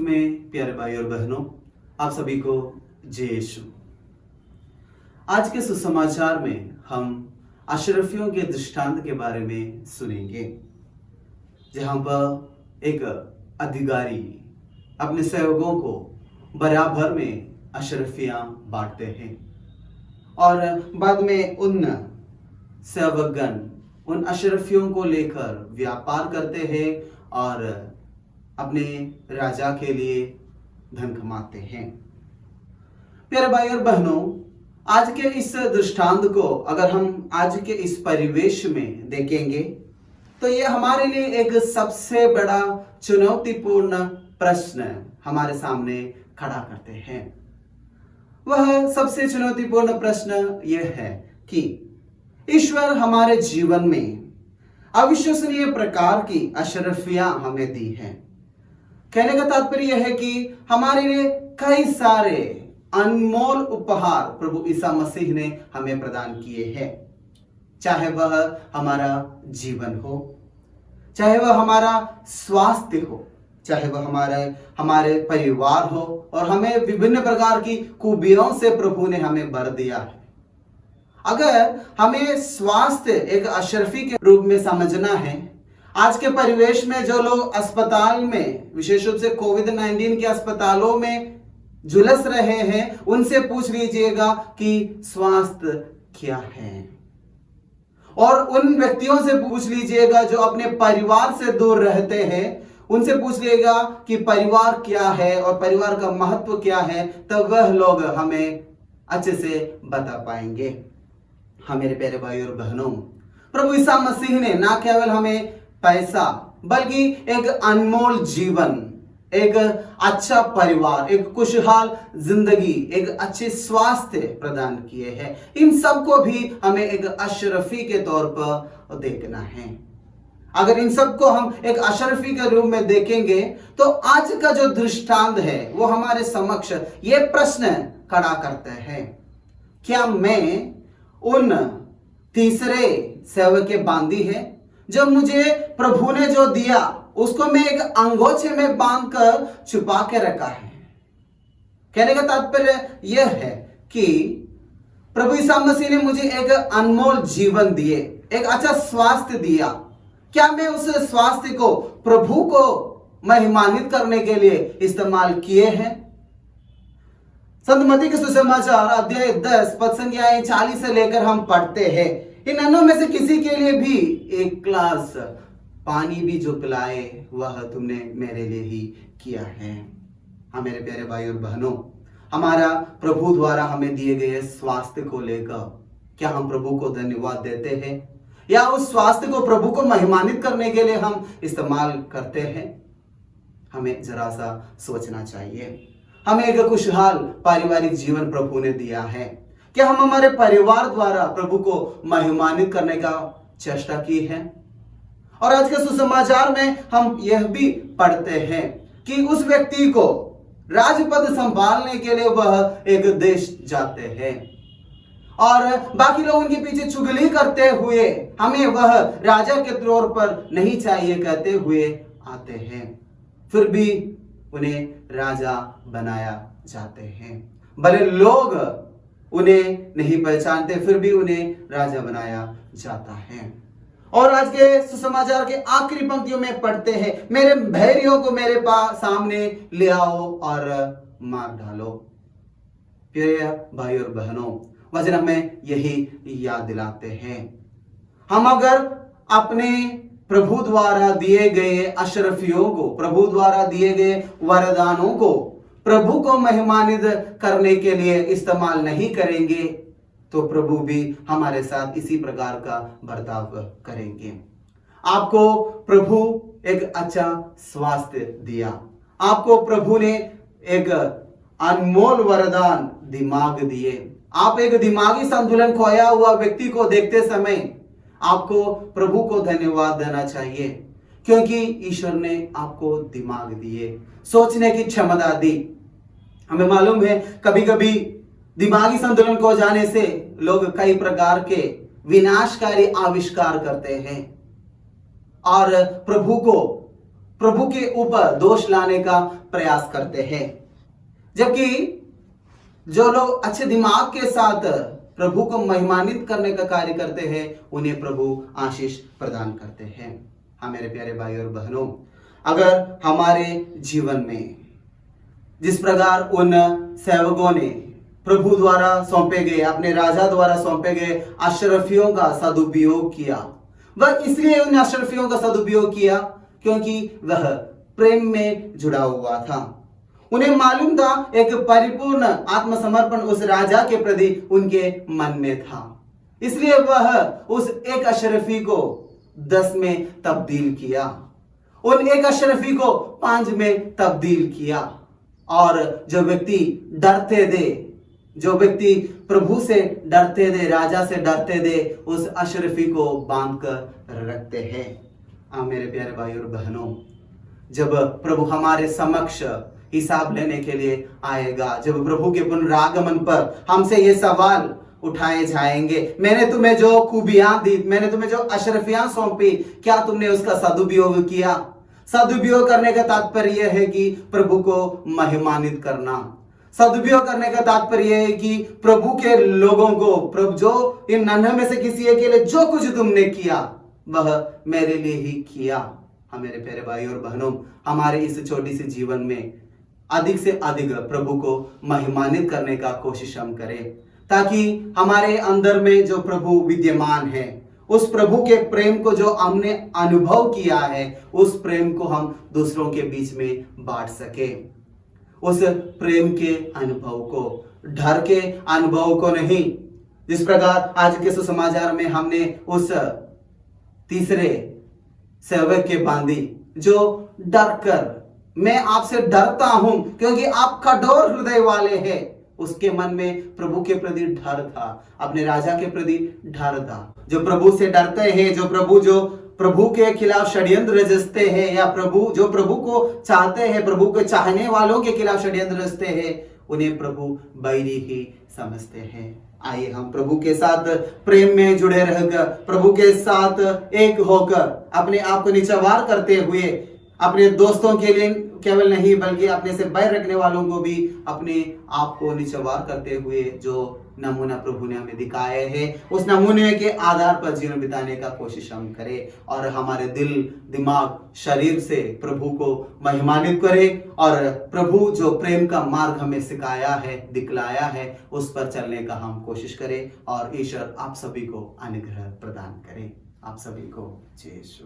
क्रिस्त में प्यारे भाई और बहनों, आप सभी को जय यीशु। आज के सुसमाचार में हम अशरफियों के दृष्टांत के बारे में सुनेंगे, जहां पर एक अधिकारी अपने सेवकों को बराबर में अशरफियां बांटते हैं और बाद में उन सेवकगण उन अशरफियों को लेकर व्यापार करते हैं और अपने राजा के लिए धन कमाते हैं। प्यारे भाई और बहनों, आज के इस दृष्टांत को अगर हम आज के इस परिवेश में देखेंगे तो ये हमारे लिए एक सबसे बड़ा चुनौतीपूर्ण प्रश्न हमारे सामने खड़ा करते हैं। वह सबसे चुनौतीपूर्ण प्रश्न यह है कि ईश्वर हमारे जीवन में अविश्वसनीय प्रकार की अशरफियां हमें दी हैं। कहने का तात्पर्य यह है कि हमारे लिए कई सारे अनमोल उपहार प्रभु ईसा मसीह ने हमें प्रदान किए हैं, चाहे वह हमारा जीवन हो, चाहे वह हमारा स्वास्थ्य हो, चाहे वह हमारे परिवार हो, और हमें विभिन्न प्रकार की खूबियों से प्रभु ने हमें भर दिया है। अगर हमें स्वास्थ्य एक अशरफी के रूप में समझना है, आज के परिवेश में जो लोग अस्पताल में, विशेष रूप से कोविड-19 के अस्पतालों में झुलस रहे हैं, उनसे पूछ लीजिएगा कि स्वास्थ्य क्या है, और उन व्यक्तियों से पूछ लीजिएगा जो अपने परिवार से दूर रहते हैं, उनसे पूछ लीजिएगा कि परिवार क्या है और परिवार का महत्व क्या है, तब वह लोग हमें अच्छे से बता पाएंगे। हाँ मेरे प्यारे भाई और बहनों, प्रभु ईसा मसीह ने ना केवल हमें पैसा बल्कि एक अनमोल जीवन, एक अच्छा परिवार, एक खुशहाल जिंदगी, एक अच्छे स्वास्थ्य प्रदान किए हैं। इन सब को भी हमें एक अशरफी के तौर पर देखना है। अगर इन सब को हम एक अशरफी के रूप में देखेंगे तो आज का जो दृष्टांत है वो हमारे समक्ष ये प्रश्न खड़ा करते हैं, क्या मैं उन तीसरे सेवक के बांदी है जो मुझे प्रभु ने जो दिया उसको मैं एक अंगोछे में बांधकर छुपा के रखा है। कहने का तात्पर्य यह है कि प्रभु ईसा मसीह ने मुझे एक अनमोल जीवन दिए, एक अच्छा स्वास्थ्य दिया, क्या मैं उस स्वास्थ्य को प्रभु को महिमान्वित करने के लिए इस्तेमाल किए हैं? संत मत्ती के सुसमाचार अध्याय 10 पद संख्या 40 से लेकर हम पढ़ते हैं, इन अन्नों में से किसी के लिए भी एक ग्लास पानी भी जो पिलाए वह तुमने मेरे लिए ही किया है। हाँ मेरे प्यारे भाई और बहनों, हमारा प्रभु द्वारा हमें दिए गए स्वास्थ्य को लेकर क्या हम प्रभु को धन्यवाद देते हैं, या उस स्वास्थ्य को प्रभु को महिमान्वित करने के लिए हम इस्तेमाल करते हैं? हमें जरा सा सोचना चाहिए। हमें एक खुशहाल पारिवारिक जीवन प्रभु ने दिया है, क्या हम हमारे परिवार द्वारा प्रभु को महिमान्वित करने का चेष्टा की है? और आज के सुसमाचार में हम यह भी पढ़ते हैं कि उस व्यक्ति को राजपद संभालने के लिए वह एक देश जाते हैं और बाकी लोग उनके पीछे चुगली करते हुए हमें वह राजा के तौर पर नहीं चाहिए कहते हुए आते हैं, फिर भी उन्हें राजा बनाया जाते हैं। भले लोग उन्हें नहीं पहचानते, फिर भी उन्हें राजा बनाया जाता है। और आज के सुसमाचार के आखिरी पंक्तियों में पढ़ते हैं, मेरे भैरियों को मेरे पास सामने ले आओ और मार डालो। प्रिय भाई और बहनों, वचन हमें यही याद दिलाते हैं। हम अगर अपने प्रभु द्वारा दिए गए अशरफियों को, प्रभु द्वारा दिए गए वरदानों को प्रभु को महिमान्वित करने के लिए इस्तेमाल नहीं करेंगे तो प्रभु भी हमारे साथ इसी प्रकार का बर्ताव करेंगे। आपको प्रभु एक अच्छा स्वास्थ्य दिया, आपको प्रभु ने एक अनमोल वरदान दिमाग दिए। आप एक दिमागी संतुलन खोया हुआ व्यक्ति को देखते समय आपको प्रभु को धन्यवाद देना चाहिए, क्योंकि ईश्वर ने आपको दिमाग दिए, सोचने की क्षमता दी। हमें मालूम है कभी कभी दिमागी संतुलन खो जाने से लोग कई प्रकार के विनाशकारी आविष्कार करते हैं और प्रभु को प्रभु के ऊपर दोष लाने का प्रयास करते हैं, जबकि जो लोग अच्छे दिमाग के साथ प्रभु को महिमान्वित करने का कार्य करते हैं उन्हें प्रभु आशीष प्रदान करते हैं। हाँ मेरे प्यारे भाई और बहनों, अगर हमारे जीवन में जिस प्रकार उन सेवकों ने प्रभु द्वारा सौंपे गए, अपने राजा द्वारा सौंपे गए अशरफियों का सदुपयोग किया, वह इसलिए उन अशरफियों का सदुपयोग किया क्योंकि वह प्रेम में जुड़ा हुआ था। उन्हें मालूम था एक परिपूर्ण आत्मसमर्पण उस राजा के प्रति उनके मन में था, इसलिए वह उस एक अशरफी को 10 में तब्दील किया, उन एक अशरफी को 5 में तब्दील किया। और जो व्यक्ति डरते दे, जो व्यक्ति प्रभु से डरते दे, राजा से डरते दे, उस अशरफी को बांध कर रखते हैं। हाँ मेरे प्यारे भाई और बहनों, जब प्रभु हमारे समक्ष हिसाब लेने के लिए आएगा, जब प्रभु के पुनरागमन पर हमसे ये सवाल उठाए जाएंगे, मैंने तुम्हें जो खूबियां दी, मैंने तुम्हें जो अशरफियां सौंपी, क्या तुमने उसका सदुपयोग किया? सदुपयोग करने का तात्पर्य यह है कि प्रभु को महिमान्वित करना। सदुपयोग करने का तात्पर्य यह है कि प्रभु के लोगों को, प्रभु जो इन नन्हे में से किसी एक के लिए जो कुछ तुमने किया वह मेरे लिए ही किया। हाँ मेरे प्यारे भाई और बहनों, हमारे इस छोटी सी जीवन में अधिक से अधिक प्रभु को महिमान्वित करने का कोशिश हम करें, ताकि हमारे अंदर में जो प्रभु विद्यमान है, उस प्रभु के प्रेम को जो हमने अनुभव किया है, उस प्रेम को हम दूसरों के बीच में बांट सके। उस प्रेम के अनुभव को, डर के अनुभव को नहीं। जिस प्रकार आज के सुसमाचार में हमने उस तीसरे सेवक के बांधी जो डर कर, मैं आपसे डरता हूं क्योंकि आप कठोर हृदय वाले हैं, उसके मन में प्रभु के प्रति डर था, अपने राजा के प्रति डर था। जो प्रभु से डरते हैं, जो प्रभु के खिलाफ षड्यंत्र रचते हैं, या जो प्रभु को चाहते हैं, प्रभु को चाहने वालों के खिलाफ षड्यंत्र रचते हैं, उन्हें प्रभु बैरी ही समझते हैं। आइए हम प्रभु के साथ प्रेम में जुड़े रहकर, प्रभु के साथ एक होकर, अपने आप को निचवार करते हुए, अपने दोस्तों के लिए केवल नहीं बल्कि अपने से बैर रखने वालों को भी अपने आप को निचवार करते हुए जो नमूना प्रभु ने हमें दिखाया है, उस नमूने के आधार पर जीवन बिताने का कोशिश हम करें और हमारे दिल, दिमाग, शरीर से प्रभु को महिमान्वित करें और प्रभु जो प्रेम का मार्ग हमें सिखाया है, दिखलाया है, उस पर चलने का हम कोशिश करें और ईश्वर आप सभी को अनुग्रह प्रदान करें। आप सभी को जय यीशु।